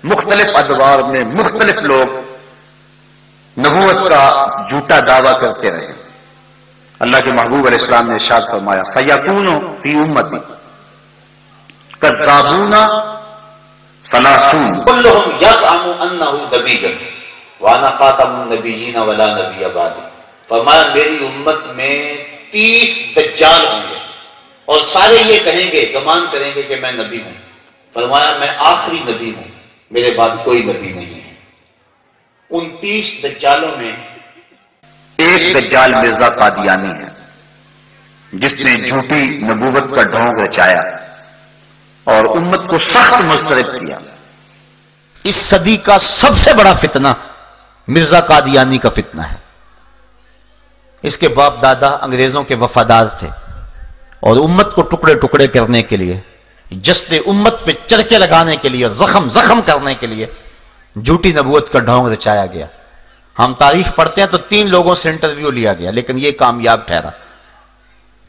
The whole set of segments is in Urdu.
مختلف ادوار میں مختلف لوگ نبوت کا جھوٹا دعویٰ کرتے رہے۔ اللہ کے محبوب علیہ السلام نے ارشاد فرمایا سیکون فی امتی کذابون ثلاثون کلہم یزعم انہ نبی وانا خاتم النبیین ولا نبی بعدی۔ فرمایا میری امت میں 30 دجال ہوں گے اور سارے یہ کہیں گے، گمان کریں گے کہ میں نبی ہوں۔ فرمایا میں آخری نبی ہوں، میرے بعد کوئی نبی نہیں ہے۔ ان 30 دجالوں میں ایک دجال مرزا قادیانی ہے جس نے جھوٹی نبوت کا ڈھونگ رچایا اور امت کو سخت مضطرب کیا۔ اس صدی کا سب سے بڑا فتنہ مرزا قادیانی کا فتنہ ہے۔ اس کے باپ دادا انگریزوں کے وفادار تھے اور امت کو ٹکڑے ٹکڑے کرنے کے لیے، جسد امت پہ چرکے لگانے کے لیے اور زخم زخم کرنے کے لیے جھوٹی نبوت کا ڈھونگ رچایا گیا۔ ہم تاریخ پڑھتے ہیں تو 3 لوگوں سے انٹرویو لیا گیا لیکن یہ کامیاب ٹھہرا۔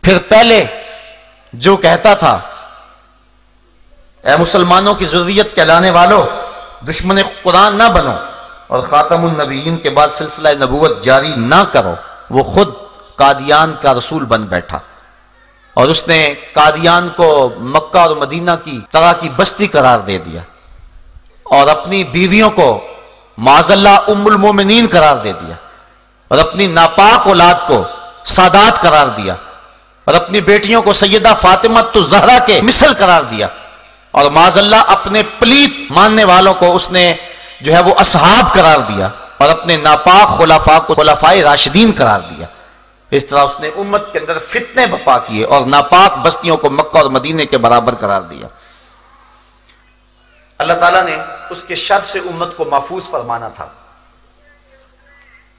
پھر پہلے جو کہتا تھا اے مسلمانوں کی ضروریت کہلانے والوں، دشمن قرآن نہ بنو اور خاتم النبیین کے بعد سلسلہ نبوت جاری نہ کرو، وہ خود قادیان کا رسول بن بیٹھا اور اس نے قادیان کو مکہ اور مدینہ کی طرح کی بستی قرار دے دیا اور اپنی بیویوں کو معاذ اللہ ام المومنین قرار دے دیا اور اپنی ناپاک اولاد کو سادات قرار دیا اور اپنی بیٹیوں کو سیدہ فاطمہ الزہرا کے مثل قرار دیا اور معاذ اللہ اپنے پلیت ماننے والوں کو اس نے جو ہے وہ اصحاب قرار دیا اور اپنے ناپاک خلفاء کو خلفائے راشدین قرار دیا۔ اس طرح اس نے امت کے اندر فتنے بپا کیے اور ناپاک بستیوں کو مکہ اور مدینے کے برابر قرار دیا۔ اللہ تعالیٰ نے اس کے شر سے امت کو محفوظ فرمانا تھا۔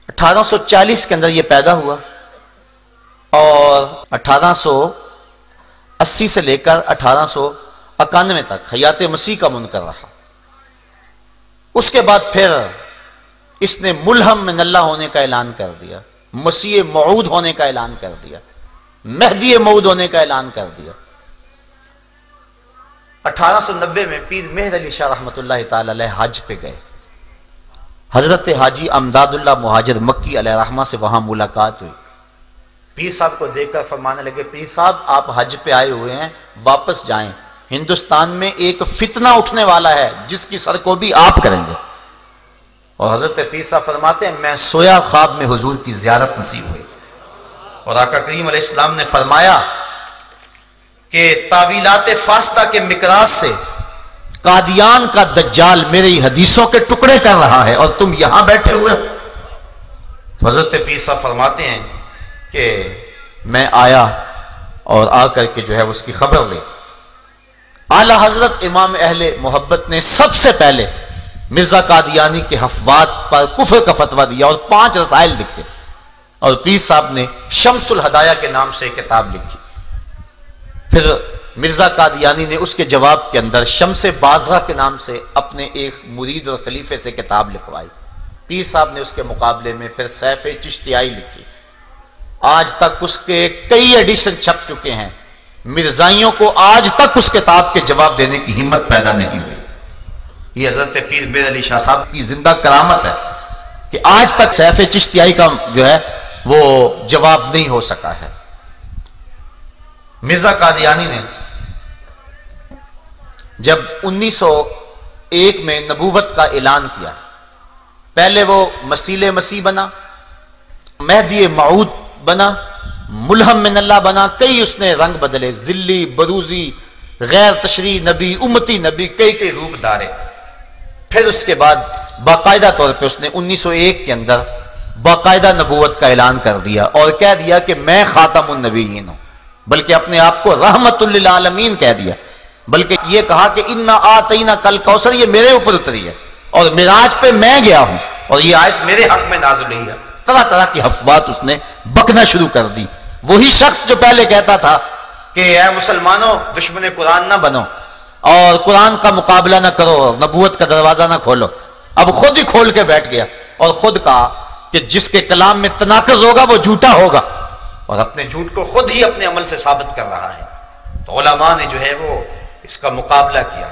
1840 کے اندر یہ پیدا ہوا اور 1880 سے لے کر 1891 تک حیات مسیح کا منکر رہا۔ اس کے بعد پھر اس نے ملہم من اللہ ہونے کا اعلان کر دیا، مسیح موعود ہونے کا اعلان کر دیا، مہدی موعود ہونے کا اعلان کر دیا۔ 1890 میں پیر مہر علی شاہ رحمۃ اللہ تعالی علیہ حج پہ گئے۔ حضرت حاجی امداد اللہ مہاجر مکی علیہ رحمہ سے وہاں ملاقات ہوئی۔ پیر صاحب کو دیکھ کر فرمانے لگے پیر صاحب آپ حج پہ آئے ہوئے ہیں، واپس جائیں، ہندوستان میں ایک فتنہ اٹھنے والا ہے جس کی سرکوبی آپ کریں گے۔ اور حضرت پیر صاحب فرماتے ہیں میں سویا خواب میں حضور کی زیارت نصیب ہوئی اور آقا کریم علیہ السلام نے فرمایا کہ تعویلات فاسدہ کے مقراض سے قادیان کا دجال میری حدیثوں کے ٹکڑے کر رہا ہے اور تم یہاں بیٹھے ہوئے ہو۔ تو حضرت پیر صاحب فرماتے ہیں کہ میں آیا اور آ کر کے جو ہے اس کی خبر لی۔ اعلی حضرت امام اہل محبت نے سب سے پہلے مرزا قادیانی کے حفوات پر کفر کا فتویٰ دیا اور 5 رسائل لکھے اور پیر صاحب نے شمس الہدایہ کے نام سے ایک کتاب لکھی۔ پھر مرزا قادیانی نے اس کے جواب کے اندر شمس بازرہ کے نام سے اپنے ایک مرید اور خلیفے سے کتاب لکھوائی۔ پیر صاحب نے اس کے مقابلے میں پھر سیف چشتیائی لکھی۔ آج تک اس کے کئی ایڈیشن چھپ چکے ہیں، مرزائیوں کو آج تک اس کتاب کے جواب دینے کی ہمت پیدا نہیں ہوئی۔ یہ حضرت پیر مہر علی شاہ صاحب کی زندہ کرامت ہے کہ آج تک سیف چشتیائی کا جو ہے وہ جواب نہیں ہو سکا ہے۔ مرزا قادیانی نے جب 1901 میں نبوت کا اعلان کیا، پہلے وہ مسیح مسیح بنا، مہدی موعود بنا، ملہم من اللہ بنا، کئی اس نے رنگ بدلے، ذلی، بروزی، غیر تشریع نبی، امتی نبی، کئی روپ دارے۔ پھر اس کے بعد باقاعدہ طور پہ اس نے 1901 کے اندر باقاعدہ نبوت کا اعلان کر دیا اور کہہ دیا کہ میں خاتم النبیین ہوں، بلکہ اپنے آپ کو رحمت للعالمین کہہ دیا، بلکہ یہ کہا کہ انا آتینا کل کوثر، یہ میرے اوپر اتری ہے اور معراج پہ میں گیا ہوں اور یہ آیت میرے حق میں نازل ہوئی ہے۔ طرح طرح کی حفوات اس نے بکنا شروع کر دی۔ وہی شخص جو پہلے کہتا تھا کہ اے مسلمانوں دشمن قرآن نہ بنو اور قرآن کا مقابلہ نہ کرو، نبوت کا دروازہ نہ کھولو، اب خود ہی کھول کے بیٹھ گیا اور خود کہا کہ جس کے کلام میں تناقض ہوگا وہ جھوٹا ہوگا، اور اپنے جھوٹ کو خود ہی اپنے عمل سے ثابت کر رہا ہے۔ تو علماء نے جو ہے وہ اس کا مقابلہ کیا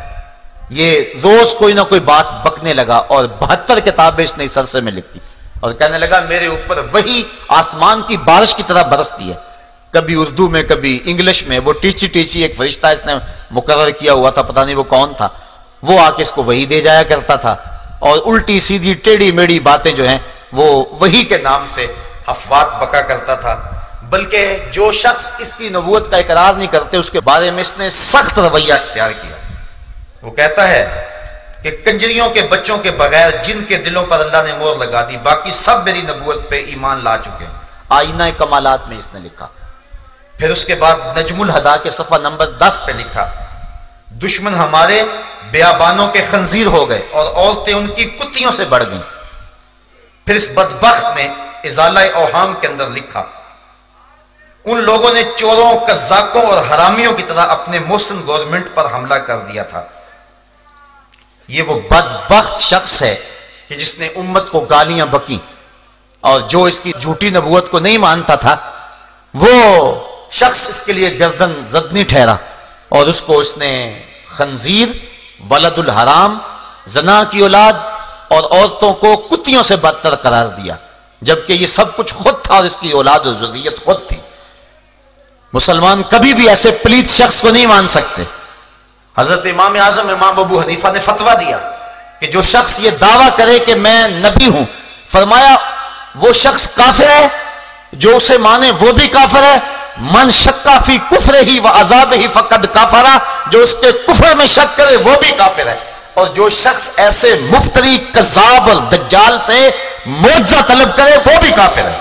یہ روز کوئی نہ کوئی بات بکنے لگا اور 72 کتابیں اس نے اس عرصے میں لکھی اور کہنے لگا میرے اوپر وہی آسمان کی بارش کی طرح برستی ہے، کبھی اردو میں کبھی انگلش میں. وہ ٹیچی ٹیچی ایک فرشتہ اس نے مقرر کیا ہوا تھا، پتہ نہیں وہ کون تھا، وہ آ کے اس کو وہی دے جایا کرتا تھا اور الٹی سیدھی ٹیڑھی میڑھی باتیں جو ہیں وہ وہی کے نام سے افوات بکا کرتا تھا. بلکہ جو شخص اس کی نبوت کا اقرار نہیں کرتے اس کے بارے میں اس نے سخت رویہ اختیار کیا. وہ کہتا ہے کہ کنجریوں کے بچوں کے بغیر جن کے دلوں پر اللہ نے مہر لگا دی باقی سب میری نبوت پہ ایمان لا چکے. آئینہ کمالات میں اس نے لکھا. پھر اس کے بعد نجم الہدا کے صفحہ نمبر 10 پہ لکھا دشمن ہمارے بیابانوں کے خنزیر ہو گئے اور عورتیں ان کی کتیوں سے بڑھ گئیں. پھر اس بدبخت نے ازالہ اوہام کے اندر لکھا ان لوگوں نے چوروں قزاقوں اور حرامیوں کی طرح اپنے محسن گورنمنٹ پر حملہ کر دیا تھا. یہ وہ بدبخت شخص ہے کہ جس نے امت کو گالیاں بکی اور جو اس کی جھوٹی نبوت کو نہیں مانتا تھا وہ شخص اس کے لیے گردن زدنی ٹھہرا اور اس کو اس نے خنزیر، ولد الحرام، زنا کی اولاد اور عورتوں کو کتیوں سے بدتر قرار دیا، جبکہ یہ سب کچھ خود تھا اور اس کی اولاد و ذریت خود تھی. مسلمان کبھی بھی ایسے پلیت شخص کو نہیں مان سکتے. حضرت امام اعظم امام ابو حنیفہ نے فتویٰ دیا کہ جو شخص یہ دعویٰ کرے کہ میں نبی ہوں، فرمایا وہ شخص کافر ہے، جو اسے مانے وہ بھی کافر ہے. من شکا فی کفر ہی و عذاب ہی فقد کافرہ، جو اس کے کفر میں شک کرے وہ بھی کافر ہے. اور جو شخص ایسے مفتری کذاب اور دجال سے معجزہ طلب کرے وہ بھی کافر ہے.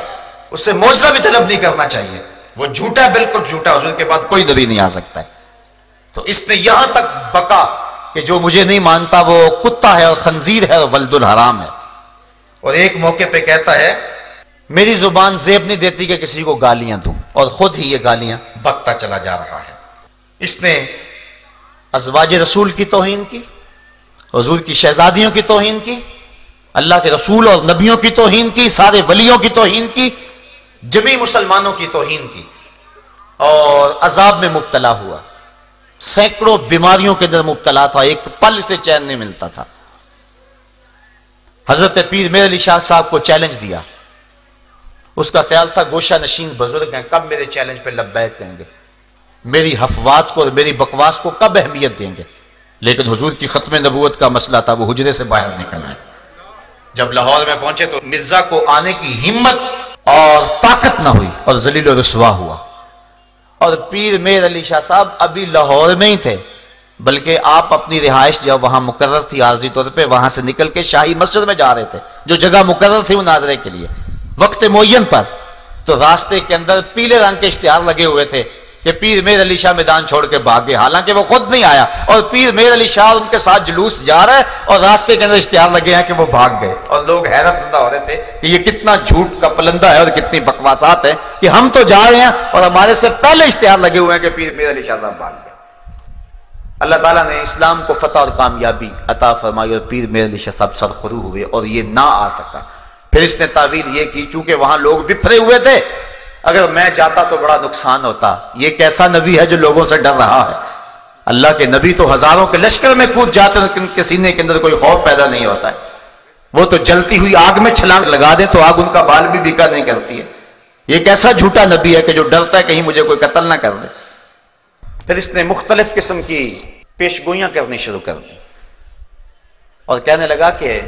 اس سے معجزہ بھی طلب نہیں کرنا چاہیے، وہ جھوٹا، بالکل جھوٹا. حضور کے بعد کوئی نبی نہیں آ سکتا ہے. تو اس نے یہاں تک بکا کہ جو مجھے نہیں مانتا وہ کتا ہے اور خنزیر ہے اور ولد الحرام ہے. اور ایک موقع پہ کہتا ہے میری زبان زیب نہیں دیتی کہ کسی کو گالیاں دوں، اور خود ہی یہ گالیاں بکتا چلا جا رہا ہے. اس نے ازواج رسول کی توہین کی، حضور کی شہزادیوں کی توہین کی، اللہ کے رسول اور نبیوں کی توہین کی، سارے ولیوں کی توہین کی، جمی مسلمانوں کی توہین کی، اور عذاب میں مبتلا ہوا. سینکڑوں بیماریوں کے اندر مبتلا تھا، ایک پل سے چین نہیں ملتا تھا. حضرت پیر میر علی شاہ صاحب کو چیلنج دیا. اس کا خیال تھا گوشہ نشین بزرگ ہیں، کب میرے چیلنج پہ لبیک کہیں گے، میری حفوات کو اور میری بکواس کو کب اہمیت دیں گے. لیکن حضور کی ختم نبوت کا مسئلہ تھا، وہ حجرے سے باہر نکل آئے. جب لاہور میں پہنچے تو مرزا کو آنے کی ہمت اور طاقت نہ ہوئی اور ذلیل و رسوا ہوا. اور پیر میر علی شاہ صاحب ابھی لاہور میں ہی تھے، بلکہ آپ اپنی رہائش جب وہاں مقرر تھی عارضی طور پہ وہاں سے نکل کے شاہی مسجد میں جا رہے تھے جو جگہ مقرر تھی مناظرے کے لیے وقت معین پر. تو راستے کے اندر پیلے رنگ کے اشتہار لگے ہوئے تھے کہ پیر میر علی شاہ میدان چھوڑ کے بھاگ گئے، حالانکہ وہ خود نہیں آیا اور پیر میر علی شاہ ان کے ساتھ جلوس جا رہا ہے اور راستے کے اندر اشتہار لگے ہیں کہ وہ بھاگ گئے. اور لوگ حیرت زدہ ہو رہے تھے کہ یہ کتنا جھوٹ کا پلندہ ہے اور کتنی بکواسات ہیں کہ ہم تو جا رہے ہیں اور ہمارے سے پہلے اشتہار لگے ہوئے ہیں کہ پیر میر علی شاہ صاحب بھاگ گئے. اللہ تعالیٰ نے اسلام کو فتح اور کامیابی عطا فرمائی اور پیر میر علی شاہ صاحب سرخرو ہوئے اور یہ نہ آ سکا. پھر اس نے تعویل یہ کی چونکہ وہاں لوگ بپھرے ہوئے تھے، اگر میں جاتا تو بڑا نقصان ہوتا. یہ کیسا نبی ہے جو لوگوں سے ڈر رہا ہے؟ اللہ کے نبی تو ہزاروں کے لشکر میں کود جاتے ہیں، ان کے سینے کے اندر کوئی خوف پیدا نہیں ہوتا ہے. وہ تو جلتی ہوئی آگ میں چھلانگ لگا دیں تو آگ ان کا بال بھی بیکا نہیں کرتی ہے. یہ کیسا جھوٹا نبی ہے کہ جو ڈرتا ہے کہیں مجھے کوئی قتل نہ کر دے. پھر اس نے مختلف قسم کی پیشگوئیاں کرنی شروع کر دی اور کہنے لگا کہ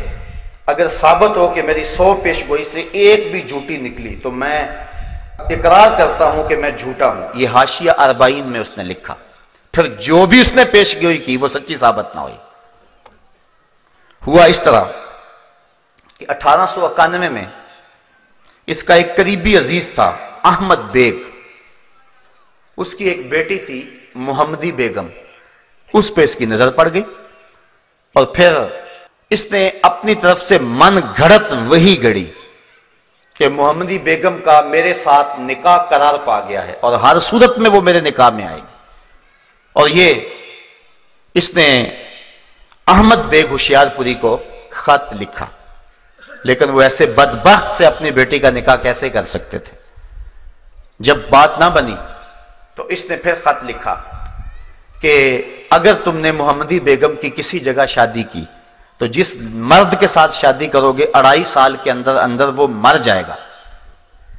اگر ثابت ہو کہ میری 100 پیشگوئی سے ایک بھی جھوٹی نکلی تو میں اقرار کرتا ہوں کہ میں جھوٹا ہوں. یہ حاشیہ 40 میں اس نے لکھا. پھر جو بھی اس نے پیشگوئی کی وہ سچی ثابت نہ ہوئی. ہوا اس طرح کہ 1891 میں اس کا ایک قریبی عزیز تھا احمد بیگ، اس کی ایک بیٹی تھی محمدی بیگم، اس پہ اس کی نظر پڑ گئی اور پھر اس نے اپنی طرف سے من گھڑت وہی گڑی کہ محمدی بیگم کا میرے ساتھ نکاح قرار پا گیا ہے اور ہر صورت میں وہ میرے نکاح میں آئے گی. اور یہ اس نے احمد بیگ ہوشیار پوری کو خط لکھا. لیکن وہ ایسے بدبخت سے اپنی بیٹی کا نکاح کیسے کر سکتے تھے؟ جب بات نہ بنی تو اس نے پھر خط لکھا کہ اگر تم نے محمدی بیگم کی کسی جگہ شادی کی تو جس مرد کے ساتھ شادی کرو گے 2.5 سال کے اندر اندر وہ مر جائے گا،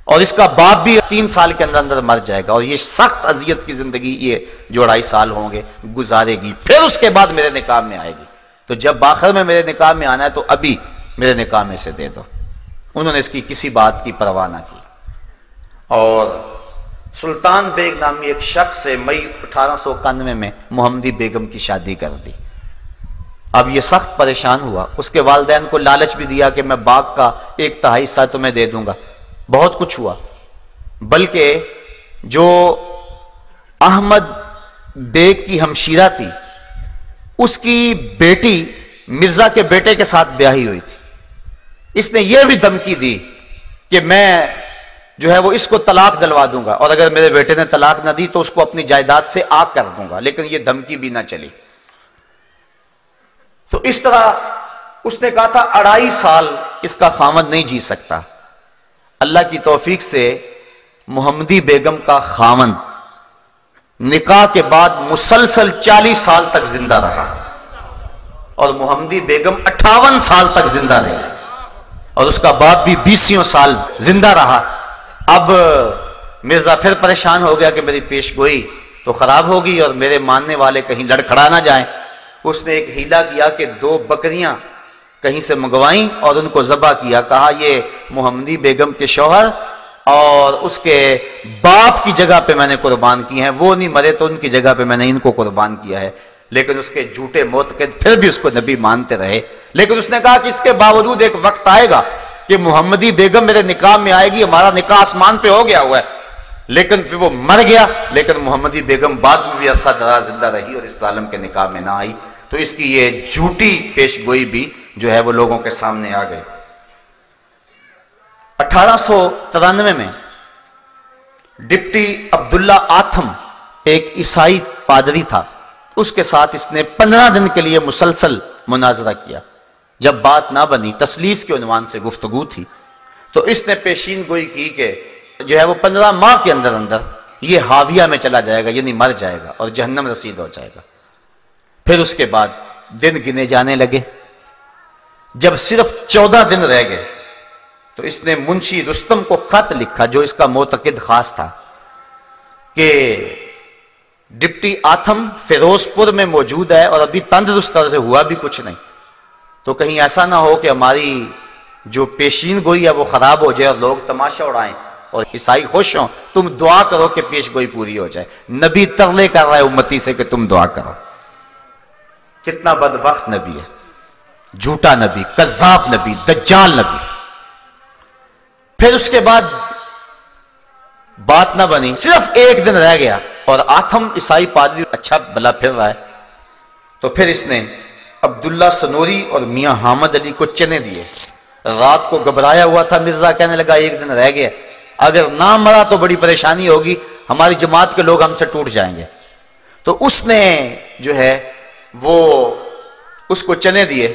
اور اس کا باپ بھی 3 سال کے اندر اندر مر جائے گا، اور یہ سخت اذیت کی زندگی یہ جو 2.5 سال ہوں گے گزارے گی، پھر اس کے بعد میرے نکاح میں آئے گی۔ تو جب آخر میں میرے نکاح میں آنا ہے تو ابھی میرے نکاح میں سے دے دو۔ انہوں نے اس کی کسی بات کی پرواہ نہ کی، اور سلطان بیگ نامی ایک شخص سے مئی 1891 میں محمدی بیگم کی شادی کر دی۔ اب یہ سخت پریشان ہوا، اس کے والدین کو لالچ بھی دیا کہ میں باغ کا 1/3 حصہ تمہیں دے دوں گا، بہت کچھ ہوا، بلکہ جو احمد بیگ کی ہمشیرہ تھی اس کی بیٹی مرزا کے بیٹے کے ساتھ بیاہی ہوئی تھی، اس نے یہ بھی دھمکی دی کہ میں جو ہے وہ اس کو طلاق دلوا دوں گا، اور اگر میرے بیٹے نے طلاق نہ دی تو اس کو اپنی جائیداد سے آگ کر دوں گا، لیکن یہ دھمکی بھی نہ چلی۔ تو اس طرح اس نے کہا تھا 2.5 سال اس کا خاوند نہیں جی سکتا۔ اللہ کی توفیق سے محمدی بیگم کا خاوند نکاح کے بعد مسلسل 40 سال تک زندہ رہا، اور محمدی بیگم 58 سال تک زندہ رہی، اور اس کا باپ بھی 20 سال زندہ رہا۔ اب مرزا پھر پریشان ہو گیا کہ میری پیش گوئی تو خراب ہوگی اور میرے ماننے والے کہیں لڑکھڑا نہ جائیں۔ اس نے ایک ہیلا کیا کہ 2 بکریاں کہیں سے منگوائیں اور ان کو ذبح کیا، کہا یہ محمدی بیگم کے شوہر اور اس کے باپ کی جگہ پہ میں نے قربان کی ہیں، وہ نہیں مرے تو ان کی جگہ پہ میں نے ان کو قربان کیا ہے۔ لیکن اس کے جھوٹے معتقد پھر بھی اس کو نبی مانتے رہے، لیکن اس نے کہا کہ اس کے باوجود ایک وقت آئے گا کہ محمدی بیگم میرے نکاح میں آئے گی، ہمارا نکاح آسمان پہ ہو گیا ہوا ہے۔ لیکن پھر وہ مر گیا، لیکن محمدی بیگم بعد میں بھی عرصہ دراز زندہ رہی اور اس ظالم کے نکاح میں نہ آئی۔ تو اس کی یہ جھوٹی پیش گوئی بھی جو ہے وہ لوگوں کے سامنے آ گئی۔ 1893 میں ڈپٹی عبداللہ آتھم ایک عیسائی پادری تھا، اس کے ساتھ اس نے 15 دن کے لیے مسلسل مناظرہ کیا۔ جب بات نہ بنی، تسلیس کے عنوان سے گفتگو تھی، تو اس نے پیشین گوئی کی کہ جو ہے وہ 15 ماہ کے اندر اندر یہ حاویہ میں چلا جائے گا، یعنی مر جائے گا اور جہنم رسید ہو جائے گا۔ پھر اس کے بعد دن گنے جانے لگے، جب صرف 14 دن رہ گئے تو اس نے منشی رستم کو خط لکھا جو اس کا معتقد خاص تھا کہ ڈپٹی آتھم فیروز پور میں موجود ہے اور ابھی تندرست طرح سے ہوا بھی کچھ نہیں، تو کہیں ایسا نہ ہو کہ ہماری جو پیشین گوئی ہے وہ خراب ہو جائے اور لوگ تماشا اڑائیں اور عیسائی خوش ہوں، تم دعا کرو کہ پیش گوئی پوری ہو جائے۔ نبی ترلے کر رہا ہے امتی سے کہ تم دعا کرو۔ کتنا بدبخت نبی ہے، جھوٹا نبی، کذاب نبی، دجال نبی۔ پھر اس کے بعد بات نہ بنی، صرف 1 دن رہ گیا اور آتھم عیسائی پادری اچھا بھلا پھر رہا ہے، تو پھر اس نے عبداللہ سنوری اور میاں حامد علی کو چنے دیے۔ رات کو گھبرایا ہوا تھا مرزا، کہنے لگا 1 دن رہ گیا، اگر نہ مرا تو بڑی پریشانی ہوگی، ہماری جماعت کے لوگ ہم سے ٹوٹ جائیں گے۔ تو اس نے جو ہے وہ اس کو چنے دیے،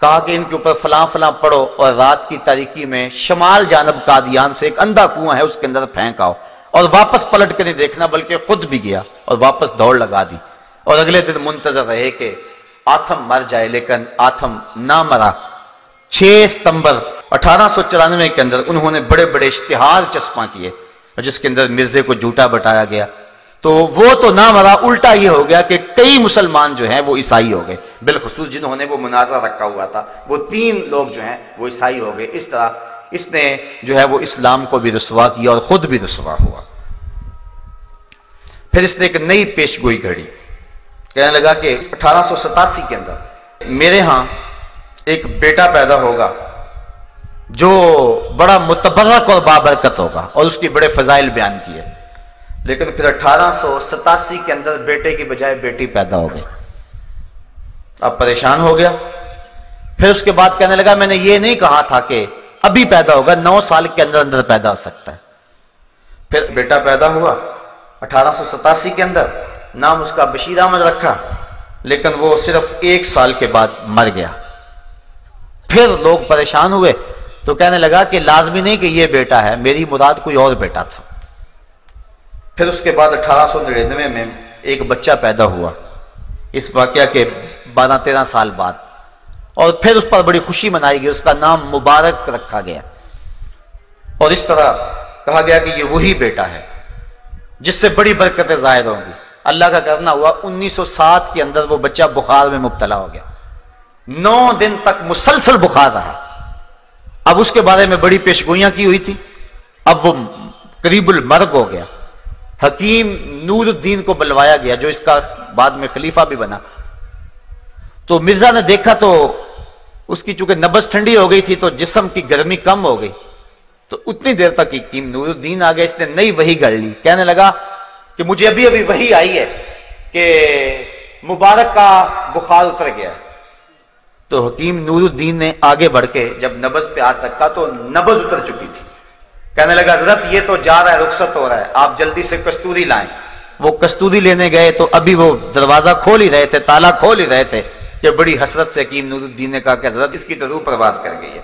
کہا کہ ان کے اوپر فلاں فلاں پڑھو اور رات کی تاریکی میں شمال جانب قادیان سے ایک اندھا کنواں ہے اس کے اندر پھینک آؤ، اور واپس پلٹ کے نہیں دیکھنا، بلکہ خود بھی گیا اور واپس دوڑ لگا دی، اور اگلے دن منتظر رہے کہ آتھم مر جائے، لیکن آتھم نہ مرا۔ 6 ستمبر 1894 کے اندر انہوں نے بڑے بڑے اشتہار چسپاں کیے جس کے اندر مرزے کو جھوٹا بتایا گیا، تو وہ تو نہ مرا، الٹا یہ ہو گیا کہ کئی مسلمان جو ہیں وہ عیسائی ہو گئے، بالخصوص جنہوں نے وہ مناظرہ رکھا ہوا تھا وہ 3 لوگ جو ہیں وہ عیسائی ہو گئے۔ اس طرح اس نے جو ہے وہ اسلام کو بھی رسوا کیا اور خود بھی رسوا ہوا۔ پھر اس نے ایک نئی پیش گوئی گھڑی، کہنے لگا کہ 1887 کے اندر میرے ہاں ایک بیٹا پیدا ہوگا جو بڑا متبرک اور بابرکت ہوگا، اور اس کی بڑے فضائل بیان کیے۔ لیکن پھر 1887 کے اندر بیٹے کی بجائے بیٹی پیدا ہو گئی، اب پریشان ہو گیا۔ پھر اس کے بعد کہنے لگا میں نے یہ نہیں کہا تھا کہ ابھی پیدا ہوگا، 9 سال کے اندر اندر پیدا ہو سکتا ہے۔ پھر بیٹا پیدا ہوا 1887 کے اندر، نام اس کا بشیر احمد رکھا، لیکن وہ صرف 1 سال کے بعد مر گیا۔ پھر لوگ پریشان ہوئے تو کہنے لگا کہ لازمی نہیں کہ یہ بیٹا ہے، میری مراد کوئی اور بیٹا تھا۔ پھر اس کے بعد 1899 میں ایک بچہ پیدا ہوا اس واقعہ کے 12-13 سال بعد، اور پھر اس پر بڑی خوشی منائی گئی، اس کا نام مبارک رکھا گیا، اور اس طرح کہا گیا کہ یہ وہی بیٹا ہے جس سے بڑی برکتیں ظاہر ہوں گی۔ اللہ کا کرنا ہوا 1907 کے اندر وہ بچہ بخار میں مبتلا ہو گیا، 9 دن تک مسلسل بخار رہا۔ اب اس کے بارے میں بڑی پیشگوئیاں کی ہوئی تھی، اب وہ قریب المرگ ہو گیا۔ حکیم نور الدین کو بلوایا گیا جو اس کا بعد میں خلیفہ بھی بنا، تو مرزا نے دیکھا تو اس کی چونکہ نبض ٹھنڈی ہو گئی تھی تو جسم کی گرمی کم ہو گئی، تو اتنی دیر تک حکیم نور الدین آ گیا، اس نے نئی وحی گھڑ لی، کہنے لگا کہ مجھے ابھی ابھی وحی آئی ہے کہ مبارک کا بخار اتر گیا۔ تو حکیم نور الدین نے آگے بڑھ کے جب نبض پہ ہاتھ رکھا تو نبض اتر چکی تھی، کہنے لگا حضرت یہ تو جا رہا ہے، رخصت ہو رہا ہے، آپ جلدی سے کستوری لائیں۔ وہ کستوری لینے گئے تو ابھی وہ دروازہ کھول ہی رہے تھے، تالا کھول ہی رہے تھے کہ بڑی حسرت سے حکیم نور الدین نے کہا کہ حضرت اس کی تو روح پرواز کر گئی ہے۔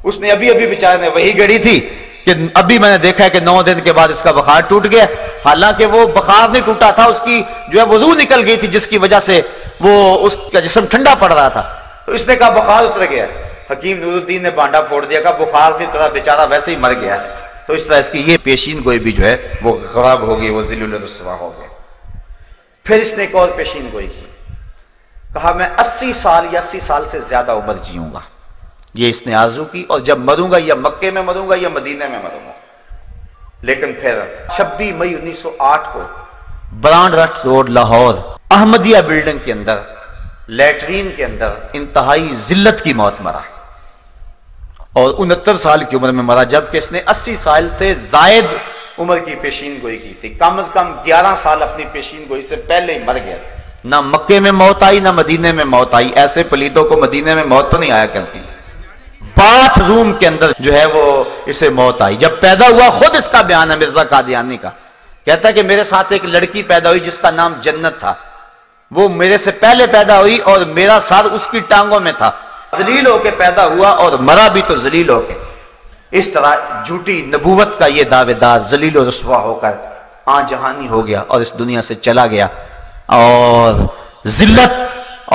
اس نے ابھی ابھی بیچارے نے وہی گڑی تھی کہ ابھی میں نے دیکھا ہے کہ 9 دن کے بعد اس کا بخار ٹوٹ گیا، حالانکہ وہ بخار نہیں ٹوٹا تھا، اس کی جو ہے وہ روح نکل گئی تھی جس کی وجہ سے وہ اس کا جسم ٹھنڈا پڑ رہا تھا۔ تو اس نے کہا بخار اتر گیا۔ حکیم نور الدین نے بانڈا پھوڑ دیا، کہا بخار کی طرح بیچارہ ویسے ہی مر گیا۔ تو اس طرح اس کی یہ پیشین گوئی بھی جو ہے وہ خراب ہو گئی، وہ ذلیل رسوا ہو گیا۔ پھر اس نے ایک اور پیشین گوئی کی، کہا میں 80 سال یا 80 سال سے زیادہ عمر جیوں گا، یہ اس نے آرزو کی، اور جب مروں گا یا مکے میں مروں گا یا مدینے میں مروں گا۔ لیکن پھر 26 مئی 1908 کو برانڈ رٹ روڈ لاہور احمدیہ بلڈنگ کے اندر لیٹرین کے اندر انتہائی ذلت کی موت مرا، اور 69 سال کی عمر میں مرا، جبکہ اس نے 80 سال سے زائد عمر کی پیشین گوئی کی تھی۔ کم از کم 11 سال اپنی پیشین گوئی سے پہلے ہی مر گیا۔ نہ مکے میں موت آئی نہ مدینے میں موت آئی، ایسے پلیتوں کو مدینے میں موت تو نہیں آیا کرتی تھی۔ باتھ روم کے اندر جو ہے وہ اسے موت آئی۔ جب پیدا ہوا، خود اس کا بیان ہے مرزا قادیانی کا، کہتا ہے کہ میرے ساتھ ایک لڑکی پیدا ہوئی جس کا نام جنت تھا، وہ میرے سے پہلے پیدا ہوئی اور میرا سر اس کی ٹانگوں میں تھا، ذلیل ہو کے پیدا ہوا اور مرا بھی تو ذلیل ہو کے۔ اس طرح جھوٹی نبوت کا یہ دعوے دار ذلیل و رسوا ہو کر آن جہانی ہو گیا اور اس دنیا سے چلا گیا، اور ذلت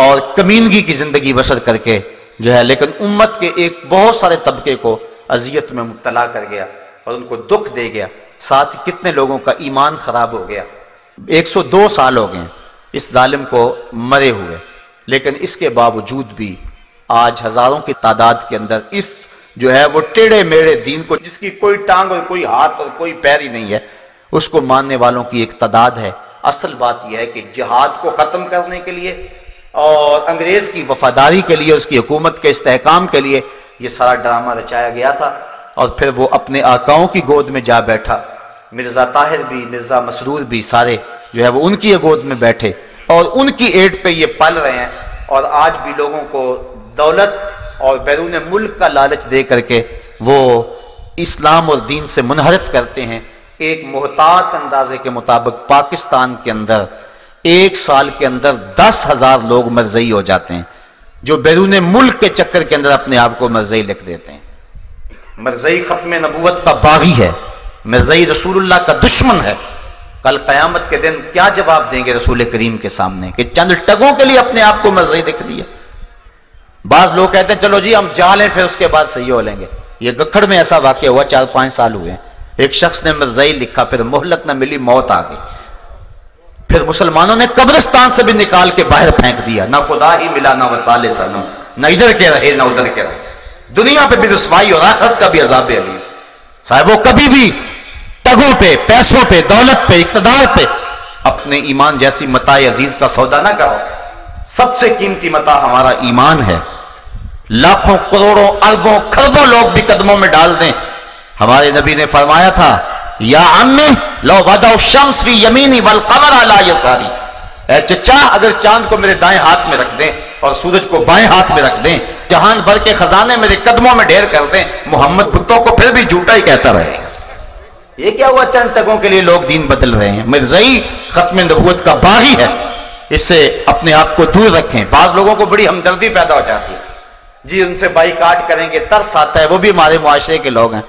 اور کمینگی کی زندگی بسر کر کے جو ہے، لیکن امت کے ایک بہت سارے طبقے کو اذیت میں مبتلا کر گیا اور ان کو دکھ دے گیا، ساتھ کتنے لوگوں کا ایمان خراب ہو گیا۔ 102 سال ہو گئے اس ظالم کو مرے ہوئے، لیکن اس کے باوجود بھی آج ہزاروں کی تعداد کے اندر اس جو ہے وہ ٹیڑے میڑے دین کو، جس کی کوئی ٹانگ اور کوئی ہاتھ اور کوئی پیر ہی نہیں ہے، اس کو ماننے والوں کی ایک تعداد ہے۔ اصل بات یہ ہے کہ جہاد کو ختم کرنے کے لیے اور انگریز کی وفاداری کے لیے، اس کی حکومت کے استحکام کے لیے یہ سارا ڈرامہ رچایا گیا تھا، اور پھر وہ اپنے آقاؤں کی گود میں جا بیٹھا۔ مرزا طاہر بھی، مرزا مسرور بھی، سارے جو ہے وہ ان کی گود میں بیٹھے اور ان کی ایٹ پہ یہ پل رہے ہیں، اور آج بھی لوگوں کو دولت اور بیرون ملک کا لالچ دے کر کے وہ اسلام اور دین سے منحرف کرتے ہیں۔ ایک محتاط اندازے کے مطابق پاکستان کے اندر 1 سال کے اندر 10,000 لوگ مرزئی ہو جاتے ہیں، جو بیرون ملک کے چکر کے اندر اپنے آپ کو مرزئی لکھ دیتے ہیں۔ مرزئی ختم نبوت کا باغی ہے، مرزئی رسول اللہ کا دشمن ہے۔ کل قیامت کے دن کیا جواب دیں گے رسول کریم کے سامنے کہ چند ٹگوں کے لیے اپنے آپ کو مرزئی لکھ دیا۔ بعض لوگ کہتے ہیں چلو جی ہم جا لیں پھر اس کے بعد صحیح ہو لیں گے۔ یہ گکھڑ میں ایسا واقعہ ہوا، 4-5 سال ہوئے ہیں، ایک شخص نے مرزئی لکھا، پھر مہلت نہ ملی، موت آ گئی، پھر مسلمانوں نے قبرستان سے بھی نکال کے باہر پھینک دیا، نہ خدا ہی ملا نہ وصال صنم، نہ ادھر کے رہے نہ ادھر کے رہے۔ دنیا پہ بھی رسوائی اور آخرت کا بھی عذاب علیم۔ صاحبوں کبھی بھی ٹگوں پہ، پیسوں پہ، دولت پہ، اقتدار پہ اپنے ایمان جیسی متاع عزیز کا سودا نہ کرو۔ سب سے قیمتی متاع ہمارا ایمان ہے۔ لاکھوں کروڑوں اربوں کھربوں لوگ بھی قدموں میں ڈال دیں، ہمارے نبی نے فرمایا تھا یا عمی لو وضع الشمس فی یمینی والقمر علی یساری، اے چچا اگر چاند کو میرے دائیں ہاتھ میں رکھ دیں اور سورج کو بائیں ہاتھ میں رکھ دیں، جہان بھر کے خزانے میرے قدموں میں ڈھیر کر دیں، محمد بتوں کو پھر بھی جھوٹا ہی کہتا رہے۔ یہ کیا ہوا چند ٹگوں کے لیے لوگ دین بدل رہے ہیں؟ مرزئی ختم نبوت کا باغی ہے، اس سے اپنے آپ کو دور رکھیں۔ بعض لوگوں کو بڑی ہمدردی پیدا ہو جاتی ہے، جی ان سے بائیکاٹ کریں گے، ترس آتا ہے، وہ بھی ہمارے معاشرے کے لوگ ہیں۔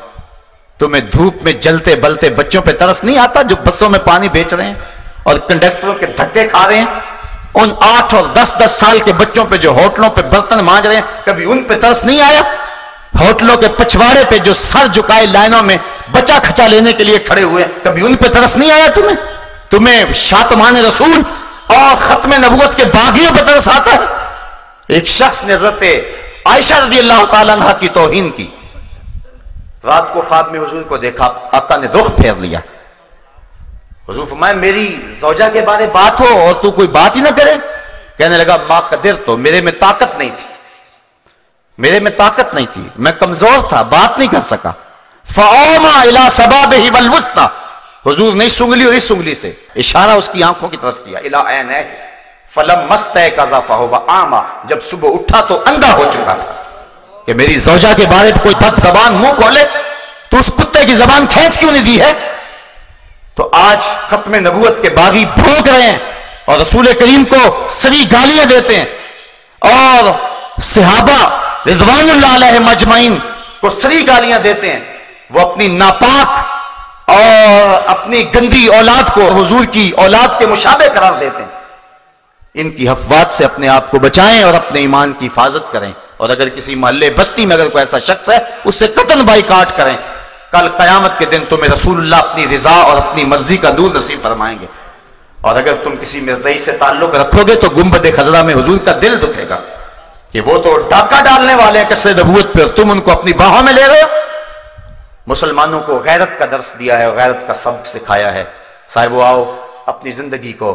تمہیں دھوپ میں جلتے بلتے بچوں پہ ترس نہیں آتا جو بسوں میں پانی بیچ رہے ہیں اور کنڈکٹروں کے دھکے کھا رہے ہیں؟ ان 8 اور 10 سال کے بچوں پہ جو ہوٹلوں پہ برتن مانج رہے ہیں، کبھی ان پہ ترس نہیں آیا؟ ہوٹلوں کے پچھواڑے پہ جو سر جھکائے لائنوں میں بچہ کھچا لینے کے لیے کھڑے ہوئے، کبھی ان پہ ترس نہیں آیا تمہیں شاتمان رسول اور ختم نبوت کے باغیوں پہ ترس آتا ہے؟ ایک شخص نے حضرت عائشہ رضی اللہ تعالیٰ عنہ کی توہین کی، رات کو خواب میں حضور کو دیکھا، آقا نے رخ پھیر لیا، حضور فرمائے میری زوجہ کے بارے بات ہو اور تو کوئی بات ہی نہ کرے؟ کہنے لگا ما قدر، تو میرے میں طاقت نہیں تھی، میں کمزور تھا، بات نہیں کر سکا۔ فَأَوْمَا إِلَى سَبَابِهِ وَالْوُسْطَى، حضور نے اس انگلی اور اس انگلی سے اشارہ اس کی آنکھوں کی طرف کیا، إِلَىٰ عَيْنَيْهِ فَلَمَّا اسْتَيْقَظَ فَهُوَ أَعْمَىٰ، جب صبح اٹھا تو اندھا ہو چکا تھا۔ کہ میری زوجہ کے بارے میں کوئی بد زبان منہ کھولے تو اس کتے کی زبان کھینچ کیوں نہیں دی ہے؟ تو آج ختم نبوت کے باغی بھونک رہے ہیں اور رسول کریم کو سری گالیاں دیتے ہیں، اور صحابہ رضوان اللہ علیہ مجمعین کو سری گالیاں دیتے ہیں، وہ اپنی ناپاک اور اپنی گندی اولاد کو حضور کی اولاد کے مشابہ قرار دیتے ہیں۔ ان کی افواہات سے اپنے آپ کو بچائیں اور اپنے ایمان کی حفاظت کریں، اور اگر کسی محلے بستی میں اگر کوئی ایسا شخص ہے اس سے قطعاً بائیکاٹ کریں۔ کل قیامت کے دن تمہیں رسول اللہ اپنی رضا اور اپنی مرضی کا نور نصیب فرمائیں گے، اور اگر تم کسی مرزائی سے تعلق رکھو گے تو گنبد خضرا میں حضور کا دل دکھے گا کہ وہ تو ڈاکہ ڈالنے والے ہیں قصے نبوت پہ، اور تم ان کو اپنی باہوں میں لے رہے ہو۔ مسلمانوں کو غیرت کا درس دیا ہے اور غیرت کا سبق سکھایا ہے۔ صاحبو آؤ اپنی زندگی کو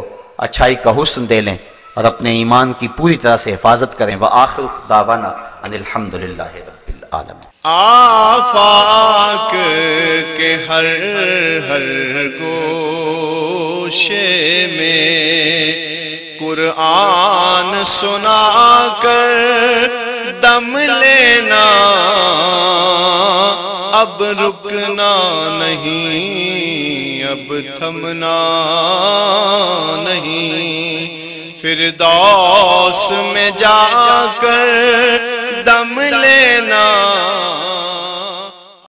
اچھائی کا حسن دے لیں اور اپنے ایمان کی پوری طرح سے حفاظت کریں۔ وآخر دعوانا ان الحمدللہ رب العالمین۔ آفاق کے ہر گوشے میں قرآن سنا کر دم لینا، اب رکنا نہیں، اب تھمنا نہیں، فردوس میں جا کر دم لینا،